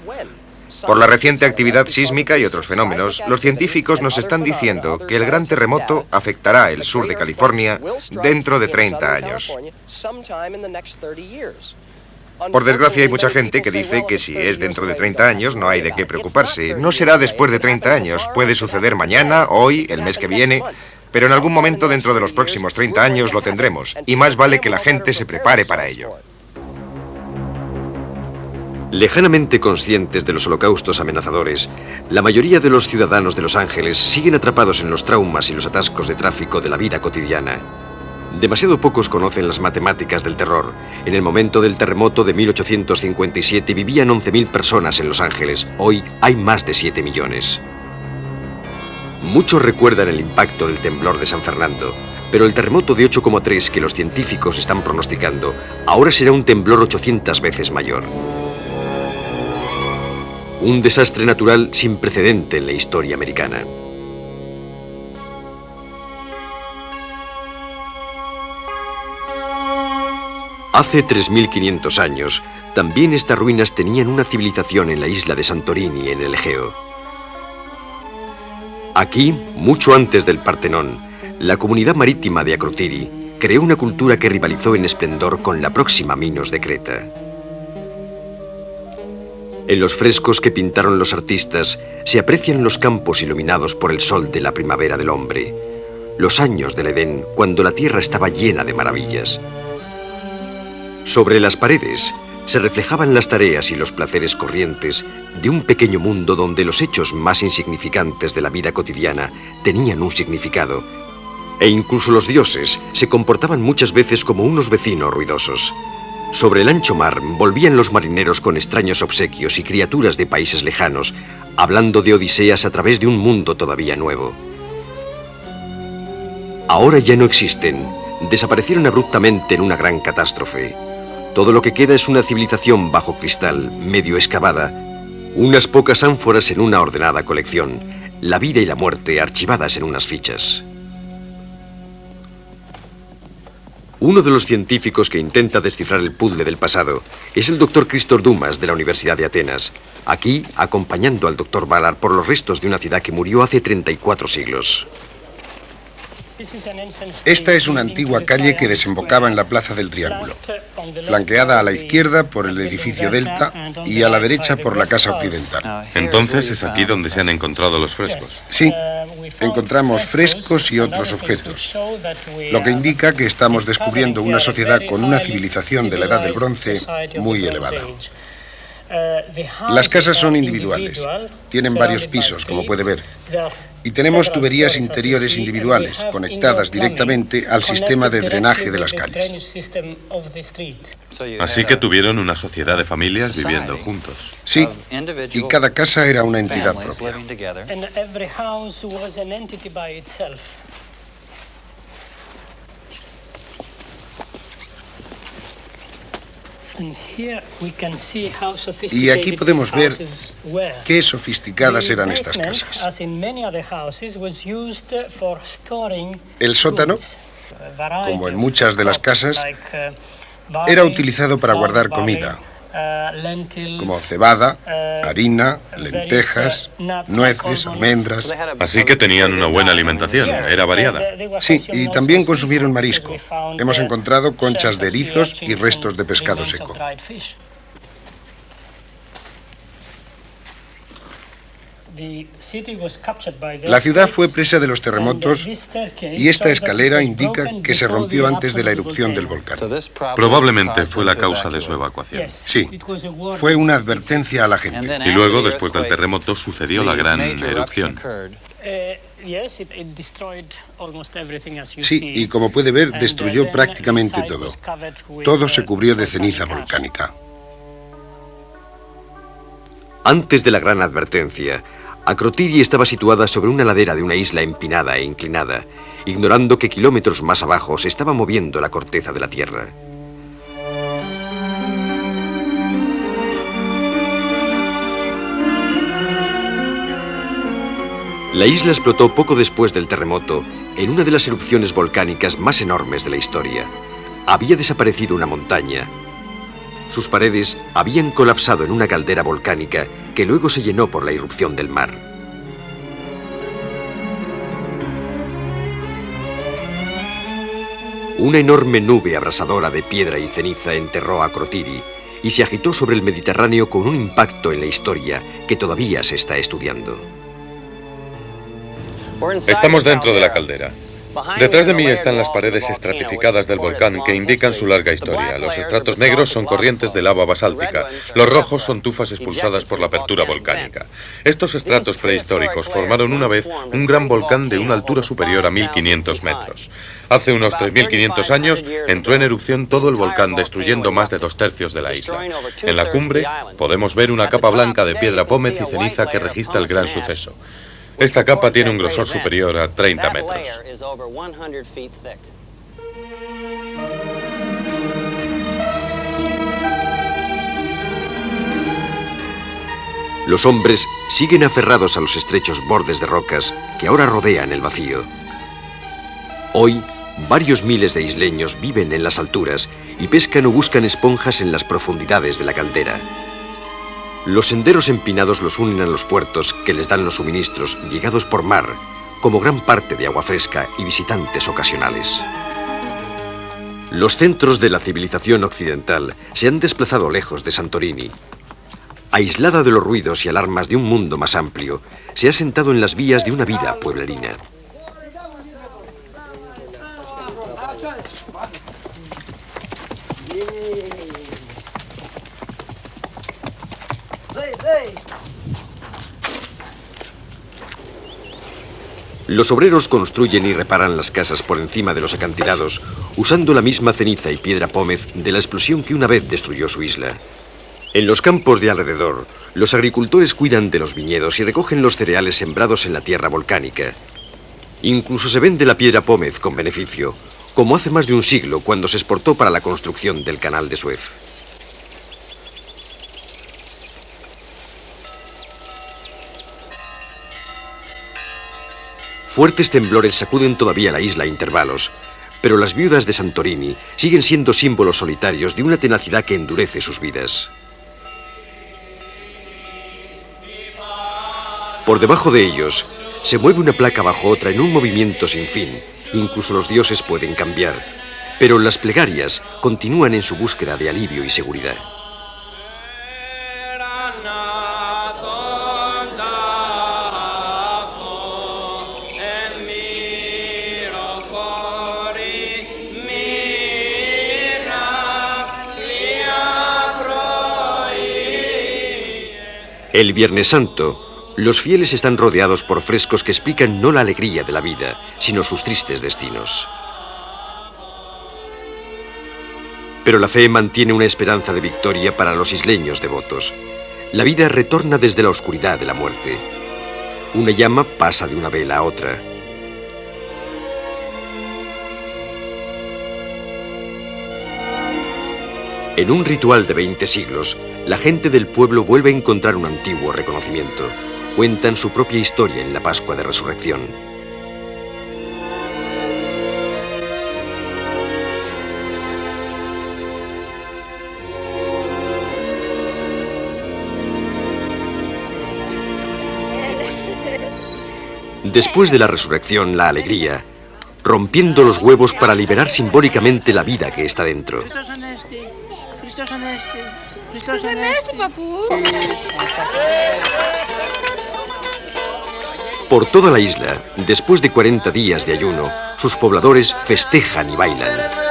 Por la reciente actividad sísmica y otros fenómenos, los científicos nos están diciendo que el gran terremoto afectará el sur de California dentro de 30 años. Por desgracia, hay mucha gente que dice que si es dentro de 30 años no hay de qué preocuparse. No será después de 30 años, puede suceder mañana, hoy, el mes que viene, pero en algún momento dentro de los próximos 30 años lo tendremos, y más vale que la gente se prepare para ello. Lejanamente conscientes de los holocaustos amenazadores, la mayoría de los ciudadanos de Los Ángeles siguen atrapados en los traumas y los atascos de tráfico de la vida cotidiana. Demasiado pocos conocen las matemáticas del terror. En el momento del terremoto de 1857 vivían 11.000 personas en Los Ángeles. Hoy hay más de 7 millones. Muchos recuerdan el impacto del temblor de San Fernando, pero el terremoto de 8,3 que los científicos están pronosticando ahora será un temblor 800 veces mayor. Un desastre natural sin precedente en la historia americana. Hace 3.500 años, también estas ruinas tenían una civilización en la isla de Santorini, en el Egeo. Aquí, mucho antes del Partenón, la comunidad marítima de Akrotiri creó una cultura que rivalizó en esplendor con la próxima Minos de Creta. En los frescos que pintaron los artistas se aprecian los campos iluminados por el sol de la primavera del hombre, los años del Edén cuando la tierra estaba llena de maravillas. Sobre las paredes se reflejaban las tareas y los placeres corrientes de un pequeño mundo donde los hechos más insignificantes de la vida cotidiana tenían un significado, e incluso los dioses se comportaban muchas veces como unos vecinos ruidosos. Sobre el ancho mar volvían los marineros con extraños obsequios y criaturas de países lejanos, hablando de odiseas a través de un mundo todavía nuevo. Ahora ya no existen, desaparecieron abruptamente en una gran catástrofe. Todo lo que queda es una civilización bajo cristal, medio excavada, unas pocas ánforas en una ordenada colección, la vida y la muerte archivadas en unas fichas. Uno de los científicos que intenta descifrar el puzzle del pasado es el doctor Christos Doumas de la Universidad de Atenas, aquí acompañando al doctor Ballard por los restos de una ciudad que murió hace 34 siglos. Esta es una antigua calle que desembocaba en la Plaza del Triángulo, flanqueada a la izquierda por el edificio Delta y a la derecha por la Casa Occidental. Entonces es aquí donde se han encontrado los frescos. Sí, encontramos frescos y otros objetos, lo que indica que estamos descubriendo una sociedad con una civilización de la Edad del Bronce muy elevada. Las casas son individuales, tienen varios pisos, como puede ver, y tenemos tuberías interiores individuales, conectadas directamente al sistema de drenaje de las calles. Así que tuvieron una sociedad de familias viviendo juntos. Sí, y cada casa era una entidad propia. Y aquí podemos ver qué sofisticadas eran estas casas. El sótano, como en muchas de las casas, Era utilizado para guardar comida, como cebada, harina, lentejas, nueces, almendras. Así que tenían una buena alimentación, era variada. Sí, y también consumieron marisco. Hemos encontrado conchas de erizos y restos de pescado seco. La ciudad fue presa de los terremotos y esta escalera indica que se rompió antes de la erupción del volcán. Probablemente fue la causa de su evacuación. Sí, fue una advertencia a la gente. Y luego, después del terremoto, sucedió la gran erupción. Sí, y como puede ver, destruyó prácticamente todo. Todo se cubrió de ceniza volcánica. Antes de la gran advertencia, Akrotiri estaba situada sobre una ladera de una isla empinada e inclinada, ignorando que kilómetros más abajo se estaba moviendo la corteza de la Tierra. La isla explotó poco después del terremoto en una de las erupciones volcánicas más enormes de la historia. Había desaparecido una montaña. Sus paredes habían colapsado en una caldera volcánica que luego se llenó por la irrupción del mar. Una enorme nube abrasadora de piedra y ceniza enterró a Akrotiri y se agitó sobre el Mediterráneo con un impacto en la historia que todavía se está estudiando. Estamos dentro de la caldera. Detrás de mí están las paredes estratificadas del volcán que indican su larga historia. Los estratos negros son corrientes de lava basáltica. Los rojos son tufas expulsadas por la apertura volcánica. Estos estratos prehistóricos formaron una vez un gran volcán de una altura superior a 1500 metros. Hace unos 3500 años entró en erupción todo el volcán, destruyendo más de 2/3 de la isla. En la cumbre podemos ver una capa blanca de piedra pómez y ceniza que registra el gran suceso. Esta capa tiene un grosor superior a 30 metros. Los hombres siguen aferrados a los estrechos bordes de rocas que ahora rodean el vacío. Hoy, varios miles de isleños viven en las alturas y pescan o buscan esponjas en las profundidades de la caldera. Los senderos empinados los unen a los puertos que les dan los suministros llegados por mar, como gran parte de agua fresca y visitantes ocasionales. Los centros de la civilización occidental se han desplazado lejos de Santorini. Aislada de los ruidos y alarmas de un mundo más amplio, se ha sentado en las vías de una vida pueblerina. Los obreros construyen y reparan las casas por encima de los acantilados, usando la misma ceniza y piedra pómez de la explosión que una vez destruyó su isla. En los campos de alrededor, los agricultores cuidan de los viñedos y recogen los cereales sembrados en la tierra volcánica. Incluso se vende la piedra pómez con beneficio, como hace más de un siglo cuando se exportó para la construcción del canal de Suez. Fuertes temblores sacuden todavía la isla a intervalos, pero las viudas de Santorini siguen siendo símbolos solitarios de una tenacidad que endurece sus vidas. Por debajo de ellos, se mueve una placa bajo otra en un movimiento sin fin. Incluso los dioses pueden cambiar, pero las plegarias continúan en su búsqueda de alivio y seguridad. El Viernes Santo, los fieles están rodeados por frescos que explican no la alegría de la vida, sino sus tristes destinos. Pero la fe mantiene una esperanza de victoria para los isleños devotos. La vida retorna desde la oscuridad de la muerte. Una llama pasa de una vela a otra. En un ritual de 20 siglos, la gente del pueblo vuelve a encontrar un antiguo reconocimiento. Cuentan su propia historia en la Pascua de Resurrección. Después de la resurrección, la alegría, rompiendo los huevos para liberar simbólicamente la vida que está dentro. Por toda la isla, después de 40 días de ayuno, sus pobladores festejan y bailan.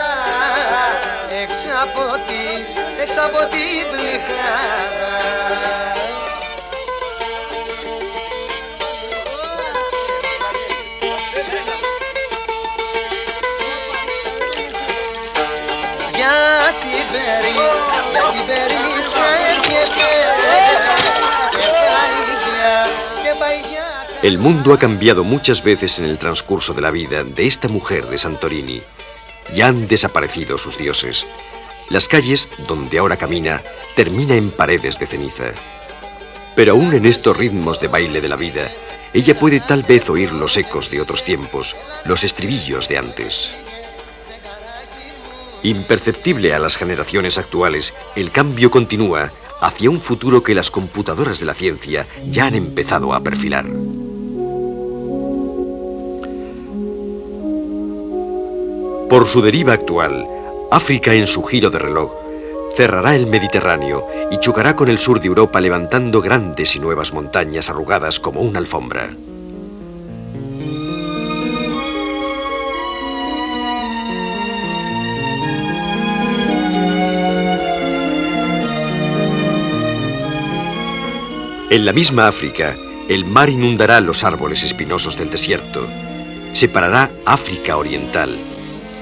El mundo ha cambiado muchas veces en el transcurso de la vida de esta mujer de Santorini. Ya han desaparecido sus dioses. Las calles donde ahora camina termina en paredes de ceniza. Pero aún en estos ritmos de baile de la vida, ella puede tal vez oír los ecos de otros tiempos, los estribillos de antes. Imperceptible a las generaciones actuales, el cambio continúa hacia un futuro que las computadoras de la ciencia ya han empezado a perfilar. Por su deriva actual, África en su giro de reloj cerrará el Mediterráneo y chocará con el sur de Europa levantando grandes y nuevas montañas arrugadas como una alfombra. En la misma África, el mar inundará los árboles espinosos del desierto, separará África Oriental,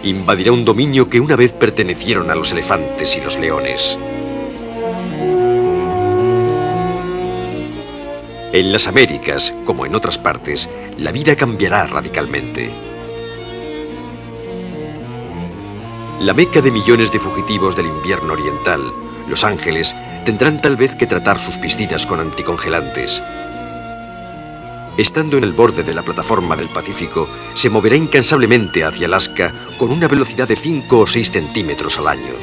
invadirá un dominio que una vez pertenecieron a los elefantes y los leones. En las Américas, como en otras partes, la vida cambiará radicalmente. La meca de millones de fugitivos del invierno oriental, Los Ángeles, tendrán tal vez que tratar sus piscinas con anticongelantes. Estando en el borde de la plataforma del Pacífico, se moverá incansablemente hacia Alaska con una velocidad de 5 o 6 centímetros al año.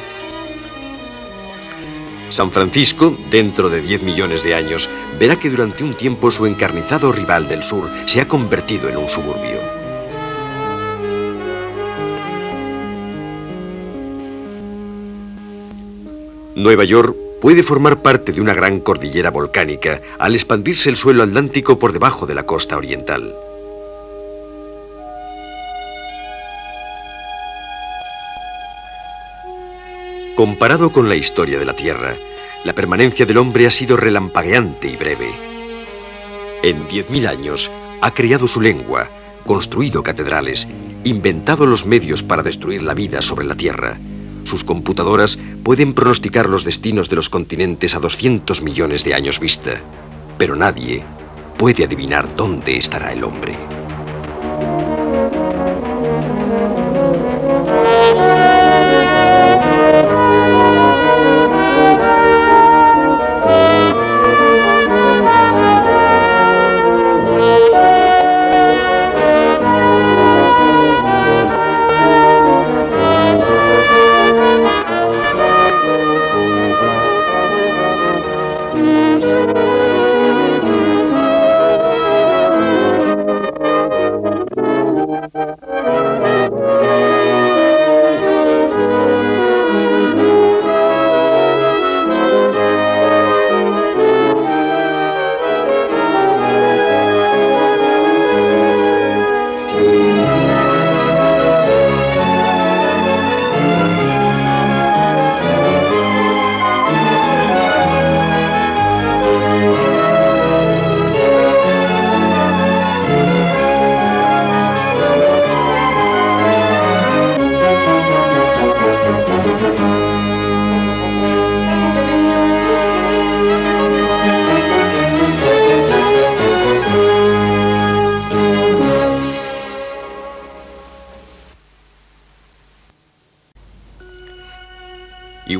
San Francisco, dentro de 10 millones de años, verá que durante un tiempo su encarnizado rival del sur se ha convertido en un suburbio. Nueva York puede formar parte de una gran cordillera volcánica al expandirse el suelo atlántico por debajo de la costa oriental. Comparado con la historia de la Tierra, la permanencia del hombre ha sido relampagueante y breve. En 10.000 años ha creado su lengua, construido catedrales, inventado los medios para destruir la vida sobre la Tierra. Sus computadoras pueden pronosticar los destinos de los continentes a 200 millones de años vista, pero nadie puede adivinar dónde estará el hombre.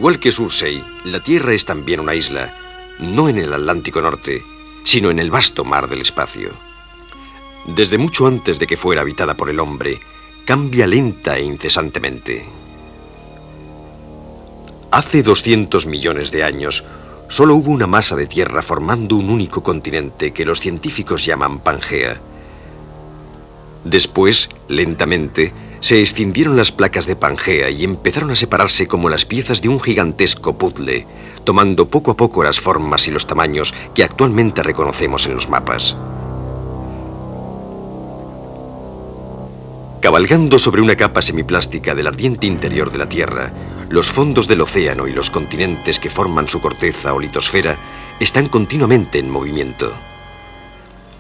Igual que Surtsey, la Tierra es también una isla, no en el Atlántico Norte, sino en el vasto mar del espacio. Desde mucho antes de que fuera habitada por el hombre, cambia lenta e incesantemente. Hace 200 millones de años, solo hubo una masa de tierra formando un único continente que los científicos llaman Pangea. Después, lentamente, se escindieron las placas de Pangea y empezaron a separarse como las piezas de un gigantesco puzzle, tomando poco a poco las formas y los tamaños que actualmente reconocemos en los mapas. Cabalgando sobre una capa semiplástica del ardiente interior de la Tierra, los fondos del océano y los continentes que forman su corteza o litosfera están continuamente en movimiento.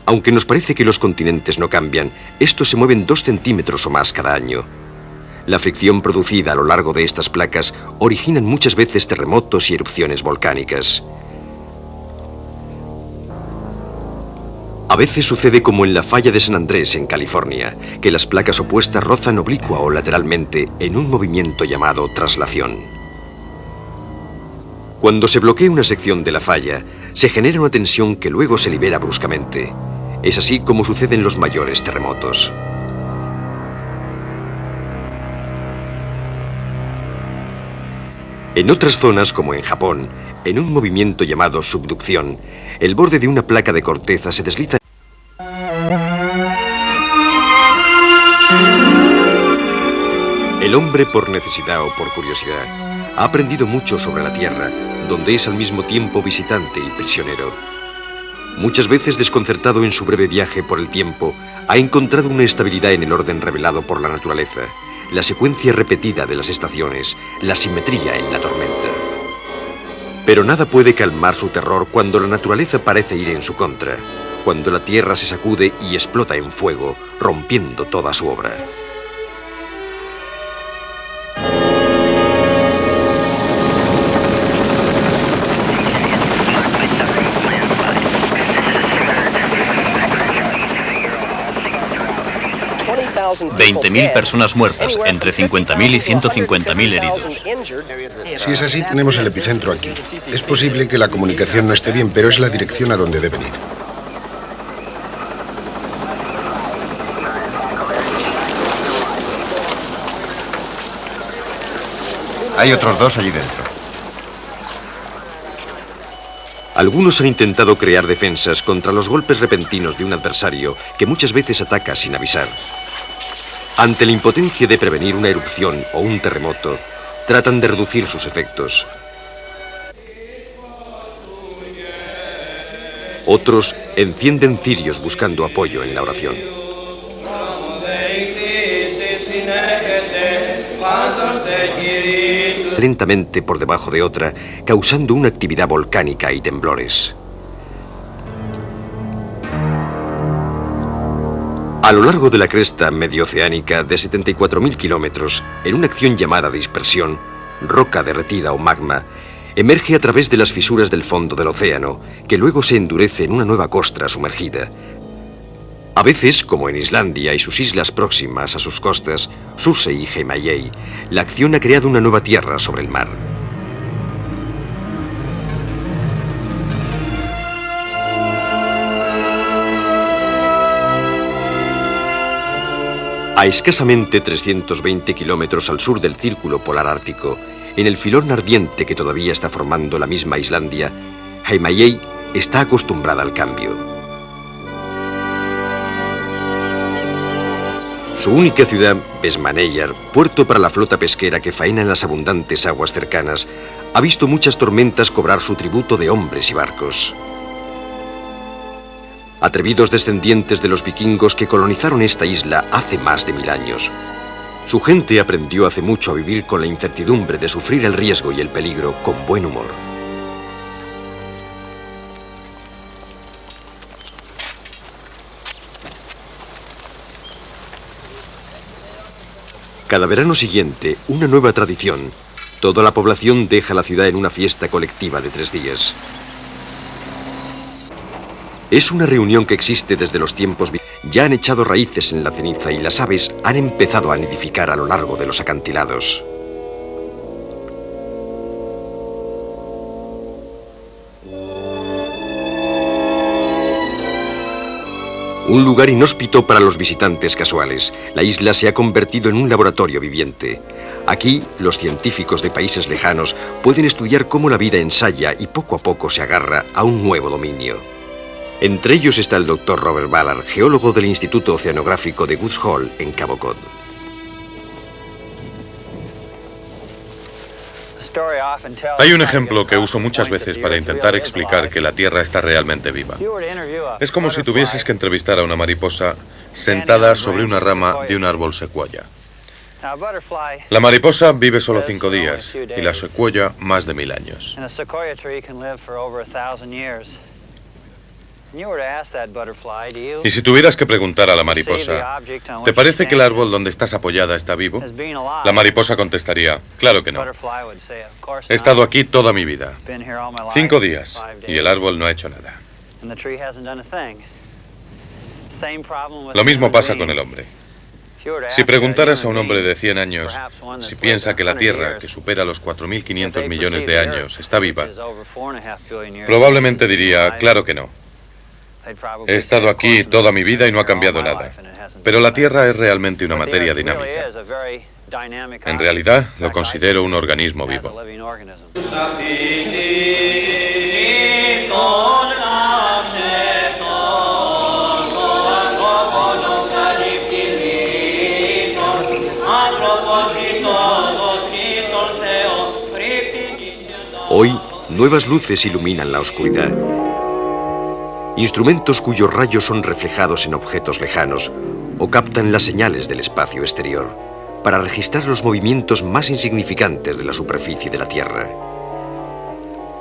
Aunque nos parece que los continentes no cambian, estos se mueven 2 centímetros o más cada año. La fricción producida a lo largo de estas placas originan muchas veces terremotos y erupciones volcánicas. A veces sucede como en la falla de San Andrés, en California, que las placas opuestas rozan oblicua o lateralmente en un movimiento llamado traslación. Cuando se bloquea una sección de la falla, se genera una tensión que luego se libera bruscamente. Es así como sucede en los mayores terremotos. En otras zonas, como en Japón, en un movimiento llamado subducción, el borde de una placa de corteza se desliza. El hombre, por necesidad o por curiosidad, ha aprendido mucho sobre la Tierra, donde es al mismo tiempo visitante y prisionero. Muchas veces, desconcertado en su breve viaje por el tiempo, ha encontrado una estabilidad en el orden revelado por la naturaleza, la secuencia repetida de las estaciones, la simetría en la tormenta. Pero nada puede calmar su terror cuando la naturaleza parece ir en su contra, cuando la Tierra se sacude y explota en fuego, rompiendo toda su obra. $20.000 personas muertas, entre 50.000 y 150.000 heridos. Si es así, tenemos el epicentro aquí. Es posible que la comunicación no esté bien, pero es la dirección a donde deben ir. Hay otros 2 allí dentro. Algunos han intentado crear defensas contra los golpes repentinos de un adversario que muchas veces ataca sin avisar. Ante la impotencia de prevenir una erupción o un terremoto, tratan de reducir sus efectos. Otros encienden cirios buscando apoyo en la oración. Lentamente por debajo de otra, causando una actividad volcánica y temblores. A lo largo de la cresta medioceánica de 74.000 kilómetros, en una acción llamada dispersión, roca derretida o magma emerge a través de las fisuras del fondo del océano, que luego se endurece en una nueva costra sumergida. A veces, como en Islandia y sus islas próximas a sus costas, Surtsey y Heimaey, la acción ha creado una nueva tierra sobre el mar. A escasamente 320 kilómetros al sur del Círculo Polar Ártico, en el filón ardiente que todavía está formando la misma Islandia, Heimaey está acostumbrada al cambio. Su única ciudad, Vestmannaeyjar, puerto para la flota pesquera que faena en las abundantes aguas cercanas, ha visto muchas tormentas cobrar su tributo de hombres y barcos. Atrevidos descendientes de los vikingos que colonizaron esta isla hace más de 1000 años. Su gente aprendió hace mucho a vivir con la incertidumbre de sufrir el riesgo y el peligro con buen humor. Cada verano siguiente, una nueva tradición. Toda la población deja la ciudad en una fiesta colectiva de 3 días. Es una reunión que existe desde los tiempos. Ya han echado raíces en la ceniza y las aves han empezado a nidificar a lo largo de los acantilados. Un lugar inhóspito para los visitantes casuales. La isla se ha convertido en un laboratorio viviente. Aquí, los científicos de países lejanos pueden estudiar cómo la vida ensaya y poco a poco se agarra a un nuevo dominio. Entre ellos está el doctor Robert Ballard, geólogo del Instituto Oceanográfico de Woods Hole, en Cabo Cod. Hay un ejemplo que uso muchas veces para intentar explicar que la Tierra está realmente viva. Es como si tuvieses que entrevistar a una mariposa sentada sobre una rama de un árbol secuoya. La mariposa vive solo 5 días y la secuoya más de 1000 años. Y si tuvieras que preguntar a la mariposa, ¿te parece que el árbol donde estás apoyada está vivo? La mariposa contestaría, claro que no. He estado aquí toda mi vida, 5 días, y el árbol no ha hecho nada. Lo mismo pasa con el hombre. Si preguntaras a un hombre de 100 años si piensa que la Tierra, que supera los 4.500 millones de años, está viva, probablemente diría, claro que no. He estado aquí toda mi vida y no ha cambiado nada. Pero la Tierra es realmente una materia dinámica. En realidad, lo considero un organismo vivo. Hoy, nuevas luces iluminan la oscuridad. Instrumentos cuyos rayos son reflejados en objetos lejanos o captan las señales del espacio exterior para registrar los movimientos más insignificantes de la superficie de la Tierra.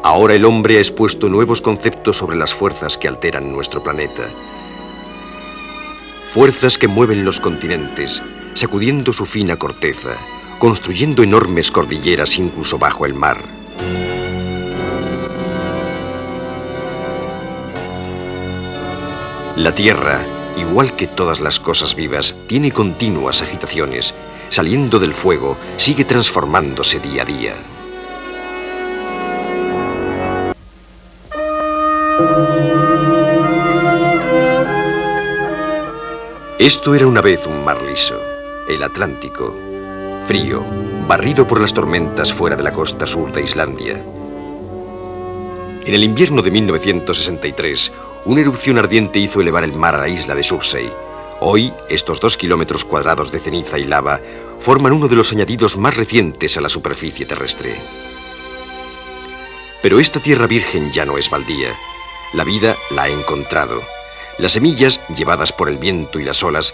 Ahora el hombre ha expuesto nuevos conceptos sobre las fuerzas que alteran nuestro planeta. Fuerzas que mueven los continentes, sacudiendo su fina corteza, construyendo enormes cordilleras incluso bajo el mar. La Tierra, igual que todas las cosas vivas, tiene continuas agitaciones. Saliendo del fuego, sigue transformándose día a día. Esto era una vez un mar liso, el Atlántico, frío, barrido por las tormentas fuera de la costa sur de Islandia. En el invierno de 1963, una erupción ardiente hizo elevar el mar a la isla de Surtsey. Hoy, estos 2 kilómetros cuadrados de ceniza y lava forman uno de los añadidos más recientes a la superficie terrestre. Pero esta tierra virgen ya no es baldía. La vida la ha encontrado. Las semillas, llevadas por el viento y las olas,